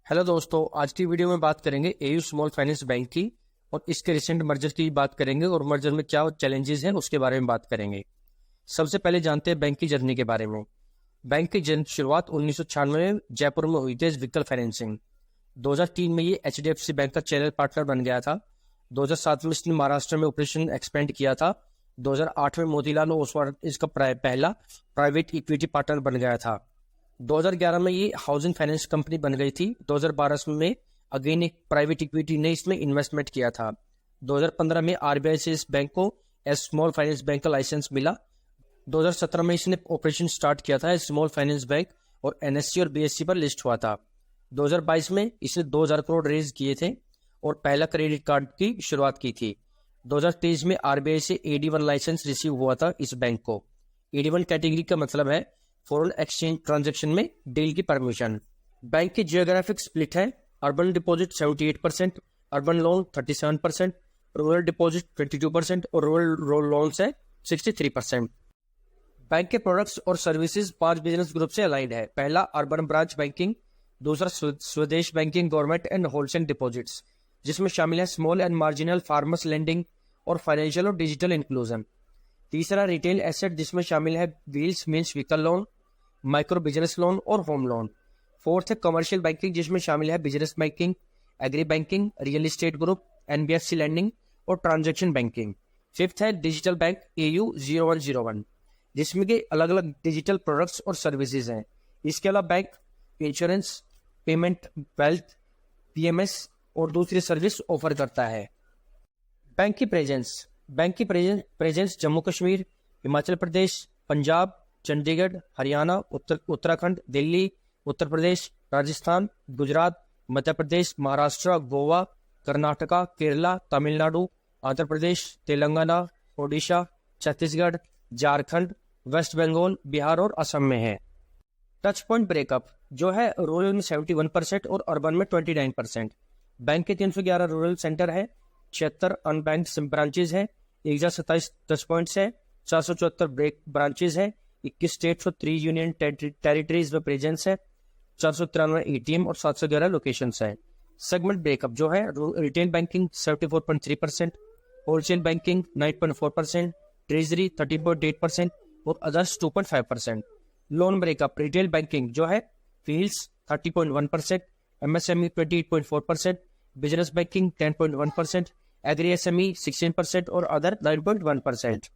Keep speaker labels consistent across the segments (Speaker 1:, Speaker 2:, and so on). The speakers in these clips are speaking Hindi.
Speaker 1: हेलो दोस्तों, आज की वीडियो में बात करेंगे एयू स्मॉल फाइनेंस बैंक की और इसके रिसेंट मर्जर की बात करेंगे और मर्जर में क्या चैलेंजेस हैं उसके बारे में बात करेंगे। सबसे पहले जानते हैं बैंक की जर्नी के बारे में। बैंक की शुरुआत 1996 में जयपुर में हुई थी एज व्हीकल फाइनेंसिंग। 2003 में ये HDFC बैंक का चैनल पार्टनर बन गया था। 2007 में इसने महाराष्ट्र में ऑपरेशन एक्सपेंड किया था। 2008 में मोतीलाल ओसवाल इसका पहला प्राइवेट इक्विटी पार्टनर बन गया था। 2011 में ये हाउसिंग फाइनेंस कंपनी बन गई थी। 2012 में अगेन एक प्राइवेट इक्विटी ने इसमें इन्वेस्टमेंट किया था। 2015 में RBI से इस बैंक को एज स्मॉल फाइनेंस बैंक का लाइसेंस मिला। 2017 में इसने ऑपरेशन स्टार्ट किया था एज स्मॉल फाइनेंस बैंक और NSE और BSE पर लिस्ट हुआ था। 2022 में इसने 2000 करोड़ रेज किए थे और पहला क्रेडिट कार्ड की शुरुआत की थी। 2023 में RBI से AD1 लाइसेंस रिसीव हुआ था इस बैंक को। AD1 कैटेगरी का मतलब है फॉरेन एक्सचेंज ट्रांजैक्शन में डील की परमिशन। बैंक की जियोग्राफिक स्प्लिट है। Urban deposit 78%, urban loan 37%, rural deposit 22% और रूरल लोन है 63%। बैंक के प्रोडक्ट्स और सर्विसेज 5 बिजनेस ग्रुप से अलाइंड है। पहला अर्बन ब्रांच बैंकिंग, दूसरा Swadesh banking government and wholesale deposits, जिसमें शामिल है small and marginal farmers lending और फाइनेंशियल और डिजिटल इंक्लूजन। तीसरा रिटेल एसेट, जिसमें शामिल है wheels means vehicle loan, micro business loan और होम लोन। फोर्थ है कमर्शियल बैंकिंग, जिसमें शामिल है business banking, agri banking, real estate group, NBFC lending और ट्रांजैक्शन बैंकिंग। फिफ्थ है डिजिटल बैंक AU 0101, जिसमें के अलग अलग डिजिटल प्रोडक्ट्स और सर्विसेज हैं। इसके अलावा bank insurance, payment, wealth, PMS और दूसरी सर्विस ऑफर करता है। बैंक की प्रेजेंस जम्मू कश्मीर, हिमाचल प्रदेश, पंजाब, चंडीगढ़, हरियाणा, उत्तराखंड, दिल्ली, उत्तर प्रदेश, राजस्थान, गुजरात, मध्य प्रदेश, महाराष्ट्र, गोवा, कर्नाटका, केरला, तमिलनाडु, आंध्र प्रदेश, तेलंगाना, ओडिशा, छत्तीसगढ़, झारखंड, वेस्ट बंगाल, बिहार और असम में है। टच पॉइंट ब्रेकअप जो है रूरल में 71% और अर्बन में 29%। बैंक के 311 रूरल सेंटर है, 76 अनबैंक्ड ब्रांचेज है, 1027 टच पॉइंट्स है, 474 ब्रांचेज है, 21 स्टेट्स और 3 यूनियन टेरिटरीज में प्रेजेंस है, 493 ATM और 711 लोकेशंस है। सेगमेंट ब्रेकअप जो है retail banking 74.3%, wholesale banking 9.4%, treasury 30.8% और others 2.5%। Loan breakup retail banking जो है wheels 30.1%, MSME 28.4%, business banking 10.1%, agri SME 16% और अदर 9.1%।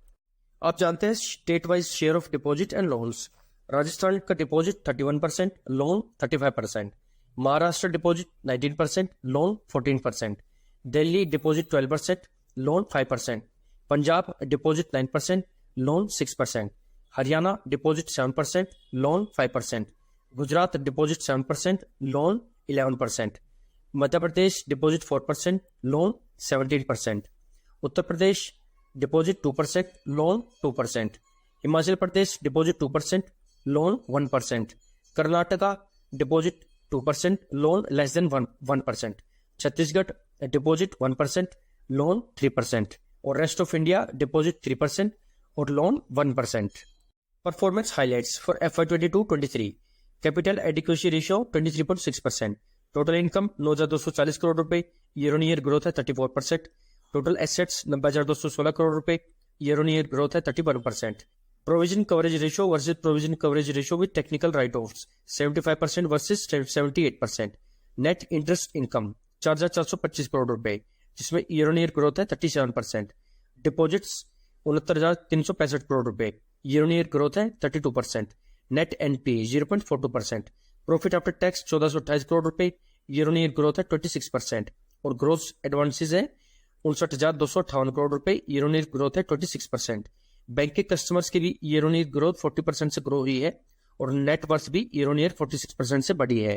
Speaker 1: आप जानते हैं state wise share of deposit and loans. Rajasthan का deposit 31%, loan 35%, Maharashtra deposit 19%, loan 14%, Delhi deposit 12%, loan 5%, Punjab deposit 9%, loan 6%, Haryana deposit 7%, loan 5%, Gujarat deposit 7%, loan 11%, Madhya Pradesh deposit 4%, loan 17%, Uttar Pradesh deposit 2%, loan 2%, Himachal Pradesh deposit 2%, loan 1%, Karnataka deposit 2%, loan less than 1%, Chhattisgarh deposit 1%, loan 3% और रेस्ट ऑफ इंडिया डिपॉजिट 3% और loan 1%। Performance highlights for FY 22-23। Capital adequacy ratio 23.6%, total income 9,240 crore रुपए, ईयर ऑन ईयर ग्रोथ है 34%, टोटल एसेट्स 90,216 करोड़ रुपए, ईयर ऑन ईयर ग्रोथ है 31%। Provision coverage ratio versus provision coverage ratio with technical right offs 75% versus 78%। Net interest income 4,425 crore रुपए, जिसमें ईयर ऑन ईयर ग्रोथ है 37%। डिपॉजिट्स 69,365 करोड़ रुपए, ईयर ऑन ईयर ग्रोथ है 32%। Net NPA 0.42%। Profit after tax 1,428 crore रुपए, ईयर ऑन ईयर ग्रोथ है 26% और ग्रोस एडवांसेज है 59,258 करोड़ रुपए, ईयर ऑन ईयर ग्रोथ है 26%। बैंक के कस्टमर्स की भी ईयर ऑन ईयर ग्रोथ 40% से ग्रो हुई है और नेट वर्थ भी ईयर ऑन ईयर 46% से बढ़ी है।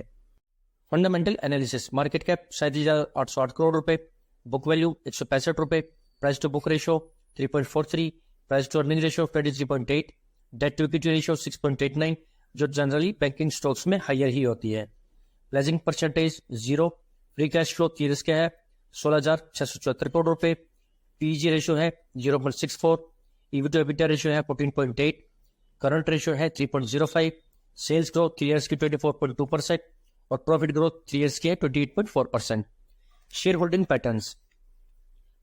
Speaker 1: Fundamental analysis, market cap 37,808 crore रुपए, बुक वैल्यू 165 रुपए, price to book ratio 3.43, price to earning ratio 23.8, debt to equity ratio 6.89, जो जनरली बैंकिंग स्टॉक्स में हायर ही होती है। Pledging percentage 0, free cash flow 30 का है 16,674 करोड़ रुपए, PEG रेशियो है 0.64, EV टू EBITDA रेशियो है 14.8, करंट रेशियो है 3.05, सेल्स ग्रोथ 3 ईयर्स की 24.2%, और प्रॉफिट ग्रोथ 3 ईयर्स की है 28.4%। शेयर होल्डिंग पैटर्न्स,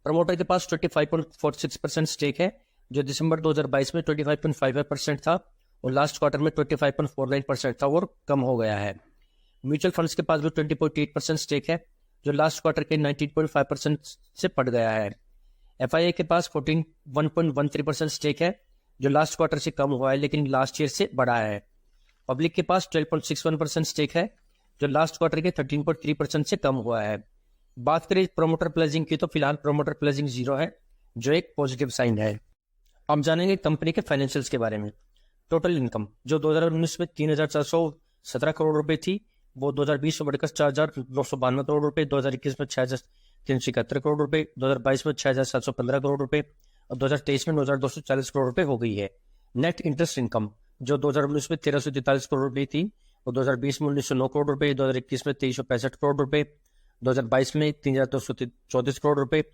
Speaker 1: प्रमोटर के पास 25.46% स्टेक है जो दिसंबर 2022 में 25.55% था और लास्ट क्वार्टर में 25.49% था और कम हो गया है। म्यूचुअल फंड्स के पास भी 20.8% स्टेक है जो लास्ट क्वार्टर के 19.5% से बढ़ गया है। FII के पास 1.13% स्टेक है जो लास्ट क्वार्टर से कम हुआ है लेकिन लास्ट ईयर से बढ़ा है। पब्लिक के पास 12.61% स्टेक है जो लास्ट क्वार्टर के 13.3% से कम हुआ है। बात करें प्रोमोटर प्लेजिंग की तो फिलहाल प्रोमोटर प्लेजिंग 0 है जो एक पॉजिटिव साइन है। अब जानेंगे कंपनी के फाइनेंशियल्स के बारे में। टोटल इनकम जो 2019 में 3,417 करोड़ रुपए थी वो 2020 में बढ़कर 4,992 करोड़ रुपए, 2021 में 6,371 करोड़ रुपए, 2022 में 6,715 करोड़ रुपए और 2023 में 9,240 करोड़ रुपए हो गई है। नेट इंटरेस्ट इनकम जो 2019 में 1,343 करोड़ रुपए थी और 2020 में 1,909 करोड़ रुपए, 2021 में 2,365 करोड़ रुपए, 2022 में 3,234 करोड़ रुपए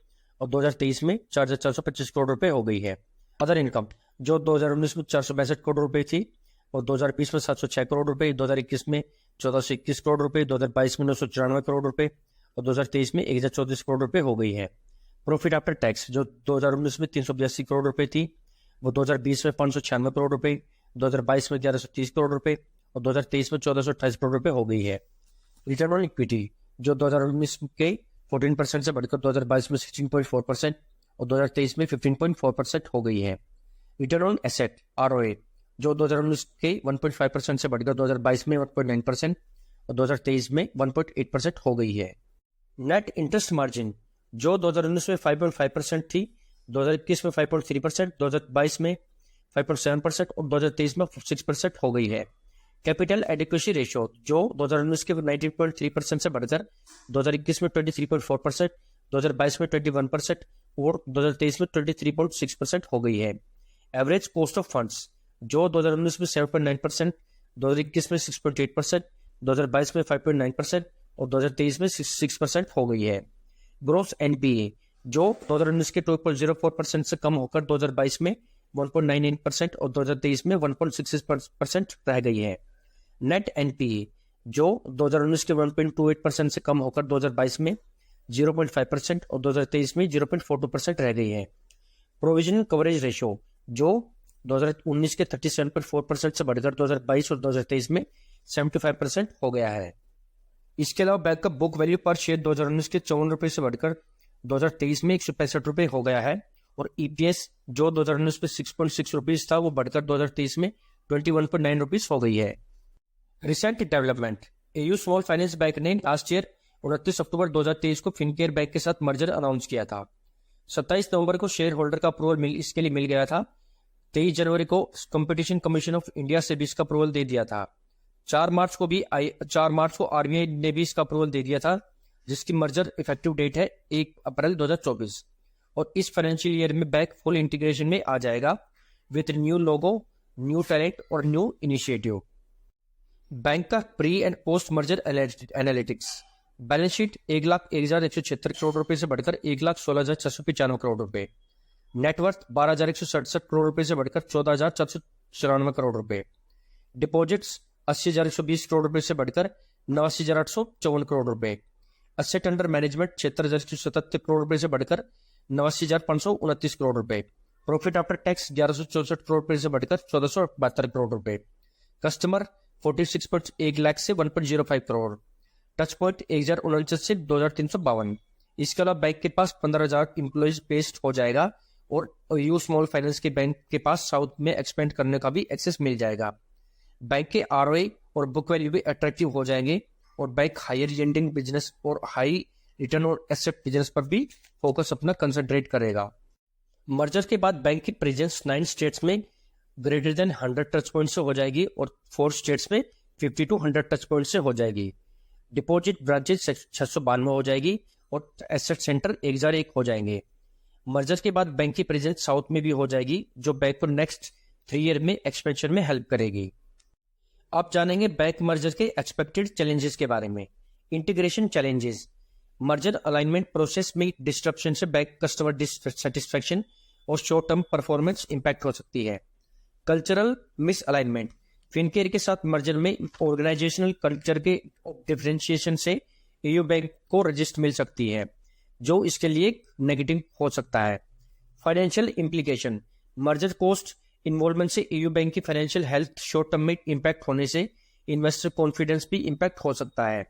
Speaker 1: और 2023 में 4,425 करोड़ रुपए हो गई है। अदर इनकम जो 2019 में 462 करोड़ रुपए थी और 2020 में 706 करोड़ रुपए, 2021 में 1,421 करोड़ रुपए, 2022 में 994 करोड़ रुपए और 2023 में 1,034 करोड़ रुपए हो गई है। प्रॉफिट आफ्टर टैक्स जो 2019 में 382 करोड़ रुपए थी वो 2020 में 596 करोड़ रुपए, 2022 में 1130 करोड़ रुपए और 2023 में 1,428 करोड़ रुपए हो गई है। रिटर्न ऑन इक्विटी जो 2019 के 14% से बढ़कर 2022 में 16.4% और 2023 में 15.4% हो गई है। रिटर्न ऑन एसेट ROA जो 2019 के 1.5% से बढ़कर 2022 में 1.9% और 2023 में 1.8% हो गई है। नेट इंटरेस्ट मार्जिन जो 2019 में 5.5% थी, 2021 में 5.3%, 2022 में 5.7% और 2023 में 6% हो गई है। कैपिटल एडिक्वेसी रेशियो जो 2019 के 19.3% से बढ़कर 2021 में 23.4%, 2022 में 21% और 2023 में 23.6% हो गई है। एवरेज कॉस्ट ऑफ फंड्स जो 2019 में 7.9%, 2021 में 6.8%, 2022 में 5.9% और 2023 में 6% हो गई है। ग्रोस NPA जो 2019 के 2.04% से कम होकर 2022 में 1.99% और 2023 में 1.66% रह गई है। नेट NPA जो 2019 के 1.28% से कम होकर 2022 में 0.5% और 2023 में 0.42% रह गई है। प्रोविजनल कवरेज रेशियो जो 2019 के 37.4% से बढ़कर 2022 और 2023 में 75% हो गया है। इसके अलावा बैंक का बुक वैल्यू पर शेयर 2019 के 54 रुपए से बढ़कर 2023 में 165 रुपए हो गया है और EPS जो 2019 में 6.6 रुपीज था वो बढ़कर 2023 में 21.9 रुपीज हो गई है। Recent development, AU small finance bank ने लास्ट ईयर 29 अक्टूबर 2023 को फिनकेयर बैंक के साथ मर्जर अनाउंस किया था। 27 नवंबर को शेयर होल्डर का अप्रूवल इसके लिए मिल गया था। 23 जनवरी को कंपटीशन कमीशन ऑफ इंडिया से भी इसका अप्रूवल दे दिया था। 4 मार्च को RBI ने भी इसका अप्रूवल दे दिया था जिसकी मर्जर इफेक्टिव डेट है 1 अप्रैल 2024 और इस फाइनेंशियल ईयर में बैंक फुल इंटीग्रेशन में आ जाएगा with new logo, new talent और न्यू इनिशिएटिव। बैंक का pre and post merger analytics, balance sheet 1,01,176 crore रुपए से बढ़कर 1,16,695 करोड़ रुपए, नेटवर्थ 12,167 करोड़ रुपए से बढ़कर 14,494 करोड़ रुपए, डिपॉजिट्स 80,120 करोड़ रुपए से बढ़कर 89,854 करोड़ रुपए, एसेट अंडर मैनेजमेंट 76,177 करोड़ रुपए से बढ़कर 89,529 करोड़ रुपए, प्रॉफिट आफ्टर टैक्स 1,164 करोड़ रुपए से बढ़कर 1,472 करोड़ रुपए, कस्टमर 46.1 लाख से 1.05 करोड़, टच पॉइंट 1,049 से 2,352। इसके अलावा बैंक के पास 15,000 एम्प्लॉइज बेस्ड हो जाएगा और यू स्मॉल फाइनेंस के बैंक के पास साउथ में एक्सपेंड करने का भी एक्सेस मिल जाएगा। बैंक के ROA और बुक वैल्यू भी अट्रैक्टिव हो जाएंगे और बैंक हायर यील्डिंग बिजनेस और हाई रिटर्न और एसेट बिजनेस पर भी फोकस अपना कंसंट्रेट करेगा। मर्जर के बाद बैंक की प्रेजेंस 9 स्टेट्स में ग्रेटर देन 100 टच पॉइंट से हो जाएगी और 4 स्टेट्स में 50 to 100 टच पॉइंट से हो जाएगी। डिपॉजिट ब्रांचेज 692 हो जाएगी और एसेट सेंटर 1001 हो जाएंगे। मर्जर के बाद बैंक की प्रेजेंस साउथ में भी हो जाएगी जो बैंक को नेक्स्ट 3 ईयर में एक्सपेंशन में हेल्प करेगी। आप जानेंगे बैंक मर्जर के एक्सपेक्टेड चैलेंजेस के बारे में। Integration challenges, merger alignment process में डिस्ट्रप्शन से बैंक कस्टमर डिससेटिस्फैक्शन और शॉर्ट टर्म परफॉर्मेंस इंपैक्ट हो सकती है। कल्चरल मिस अलाइनमेंट, फिनकेयर के साथ मर्जर में ऑर्गेनाइजेशनल कल्चर के डिफरेंशिएशन से एयू बैंक को रजिस्टर मिल सकती है, जो इसके लिए नेगेटिव हो सकता है। Financial implication, merger cost involvement से एयू बैंक की फाइनेंशियल हेल्थ शॉर्ट टर्म में इम्पैक्ट होने से इन्वेस्टर कॉन्फिडेंस भी इम्पैक्ट हो सकता है।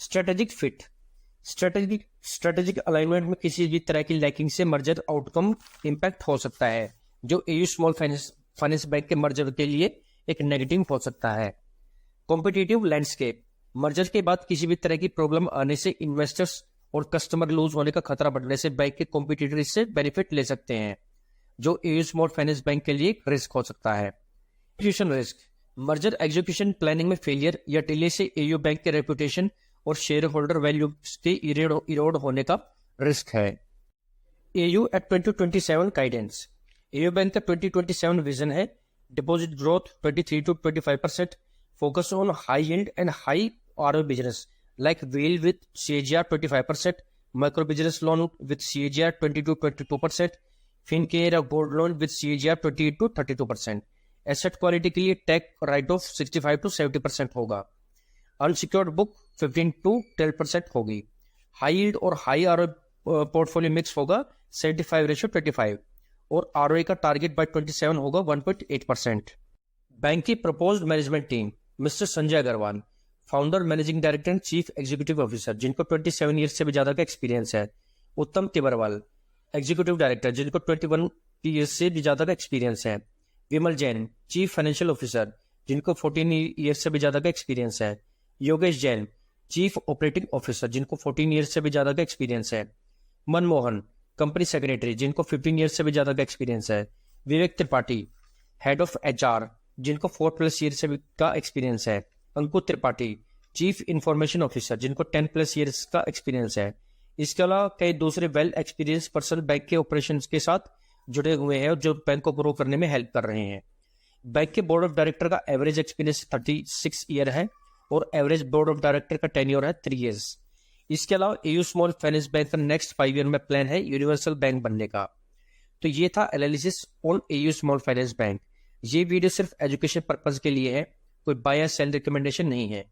Speaker 1: स्ट्रेटेजिक फिट, स्ट्रेटेजिक अलाइनमेंट में किसी भी तरह की लैकिंग से मर्जर आउटकम इम्पैक्ट हो सकता है, जो एयू स्मॉल फाइनेंस बैंक के मर्जर के लिए एक नेगेटिव हो सकता है। कॉम्पिटिटिव लैंडस्केप, मर्जर के बाद किसी भी तरह की प्रॉब्लम आने से इन्वेस्टर्स और कस्टमर लूज होने का खतरा बढ़ने से बैंक के कॉम्पिटिटर इससे बेनिफिट ले सकते हैं, जो एयू स्मॉल फाइनेंस बैंक के लिए रिस्क हो सकता है। Execution risk, merger execution planning में फेलियर या डिले से एयू बैंक के रेपुटेशन और शेयर होल्डर वैल्यू के इरोड होने का रिस्क है। AU at 2027 guidance, AU bank का 2027 विजन है deposit growth 23 to 25%, focus on high yield and high ROE business like wheel with CAGR 25%, micro business loan with CAGR 20 to 22%, FinCare or gold loan with CAGR 28 to 32%. Asset quality के लिए टेक राइट ऑफ 65 to 70% होगा। अनसिक्योर्ड बुक 15 to 12% होगी। हाई यील्ड और हाई ROE पोर्टफोलियो मिक्स होगा 75:25 और ROE का टारगेट बाय 27 होगा 1.8%। बैंक की proposed management team, mister Sanjay Agarwal, founder, managing director and chief executive officer, जिनको 27 ईयर्स से भी ज्यादा का एक्सपीरियंस है। उत्तम तिबरवाल, एग्जीक्यूटिव डायरेक्टर, जिनको 21 ईयर्स से भी ज्यादा का एक्सपीरियंस है। विमल जैन, चीफ फाइनेंशियल ऑफिसर, जिनको 14 ईयर्स से भी ज्यादा का एक्सपीरियंस है। Yogesh Jain, chief operating officer, जिनको 14 ईयर्स से भी ज्यादा का एक्सपीरियंस है। मनमोहन, कंपनी सेक्रेटरी, जिनको 15 ईयर्स से भी ज्यादा का एक्सपीरियंस है। विवेक त्रिपाठी, हेड ऑफ HR, जिनको 4+ ईयर से भी का एक्सपीरियंस है। अंकुर त्रिपाठी, चीफ इंफॉर्मेशन ऑफिसर, जिनको 10+ ईयर्स का एक्सपीरियंस है। इसके अलावा कई दूसरे वेल एक्सपीरियंस पर्सन बैंक के ऑपरेशंस के साथ जुड़े हुए हैं और जो बैंक को ग्रो करने में हेल्प कर रहे हैं। बैंक के बोर्ड ऑफ डायरेक्टर का एवरेज एक्सपीरियंस 36 ईयर है और एवरेज बोर्ड ऑफ डायरेक्टर का टेन्योर है 3 ईयर्स। इसके अलावा एयू स्मॉल फाइनेंस बैंक का नेक्स्ट 5 ईयर में प्लान है यूनिवर्सल बैंक बनने का। तो ये था analysis on AU small finance bank. ये वीडियो सिर्फ एजुकेशन पर्पज के लिए है, कोई बाय या सेल रिकमेंडेशन नहीं है।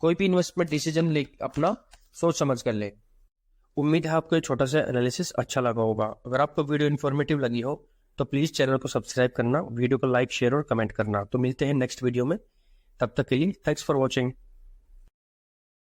Speaker 1: कोई भी इन्वेस्टमेंट डिसीजन ले अपना सोच समझ कर ले। उम्मीद है आपको ये छोटा सा एनालिसिस अच्छा लगा होगा। अगर आपको वीडियो इन्फॉर्मेटिव लगी हो तो प्लीज चैनल को सब्सक्राइब करना, वीडियो को लाइक, शेयर और कमेंट करना। तो मिलते हैं नेक्स्ट वीडियो में, तब तक के लिए थैंक्स फॉर वॉचिंग।